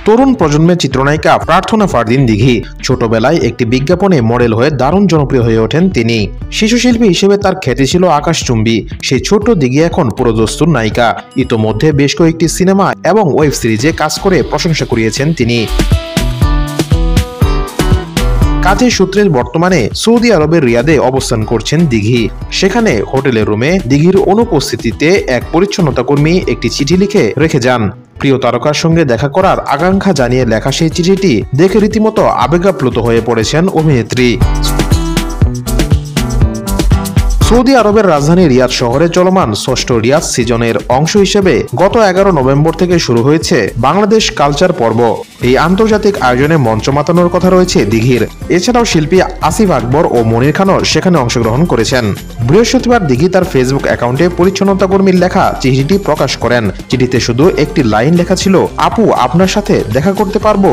তরুণ প্রজন্মের চিত্রনায়িকা প্রার্থনা ফারদিন দিঘি ছোটবেলায় একটি বিজ্ঞাপনে মডেল হয়ে দারুণ জনপ্রিয় হয়ে ওঠেন তিনি। শিশু শিল্পী হিসেবে তার খ্যাতি ছিল আকাশচুম্বী। সেই ছোট্ট দিঘি এখন পুরোদস্তুর নায়িকা। ইতোমধ্যে বেশ কয়েকটি সিনেমা এবং ওয়েব সিরিজে কাজ করে প্রশংসা কুড়িয়েছেন তিনি। কাজের সূত্রে বর্তমানে সৌদি আরবের রিয়াদে অবস্থান করছেন দিঘি। সেখানে হোটেলের রুমে দিঘির অনুপস্থিতিতে এক পরিচ্ছন্নতা কর্মী একটি চিঠি লিখে রেখে যান। প্রিয় তারকার সঙ্গে দেখা করার আকাঙ্ক্ষা জানিয়ে লেখা সেই চিঠিটি দেখে রীতিমতো আবেগাপ্লুত হয়ে পড়েছেন অভিনেত্রী। সৌদি আরবের রাজধানী রিয়াদ শহরে চলমান ষষ্ঠ রিয়াদ সিজনের অংশ হিসেবে গত 11 নভেম্বর থেকে শুরু হয়েছে বাংলাদেশ কালচার পর্ব। এই আন্তর্জাতিক আয়োজনে মঞ্চ মাতানোর কথা রয়েছে দিঘির। এছাড়াও শিল্পী আসিফ আকবর ও মনির খানও সেখানে অংশগ্রহণ করেছেন। বৃহস্পতিবার দিঘি তার ফেসবুক অ্যাকাউন্টে পরিচ্ছন্নতা কর্মীর লেখা চিঠিটি প্রকাশ করেন। চিঠিতে শুধু একটি লাইন লেখা ছিল, আপু আপনার সাথে দেখা করতে পারবো।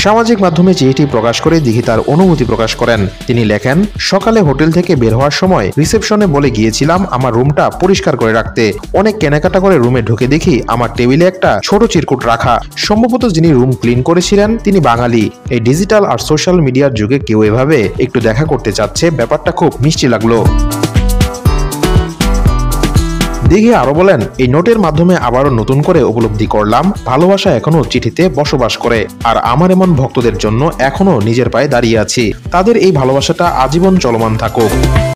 সামাজিক মাধ্যমে চিঠিটি প্রকাশ করে দিঘি তার অনুভূতি প্রকাশ করেন। তিনি লেখেন, সকালে হোটেল থেকে বের হওয়ার সময় রিসেপশনে বলে গিয়েছিলাম আমার রুমটা পরিষ্কার করে রাখতে। অনেক কেনাকাটা করে রুমে ঢুকে দেখি আমার টেবিলে একটা ছোট চিরকুট রাখা। সম্ভবত যিনি রুম ক্লিন করেছিলেন তিনি বাঙালি। এই ডিজিটাল আর সোশ্যাল মিডিয়ার যুগে কেউ এভাবে একটু দেখা করতে চাচ্ছে, ব্যাপারটা খুব মিষ্টি লাগলো। দিঘি আরো বলেন, এই নোটের মাধ্যমে আবারও নতুন করে উপলব্ধি করলাম ভালোবাসা এখনো চিঠিতে বসবাস করে। আর আমার এমন ভক্তদের জন্য এখনো নিজের পায়ে দাঁড়িয়ে আছি। তাদের এই ভালোবাসাটা আজীবন চলমান থাকুক।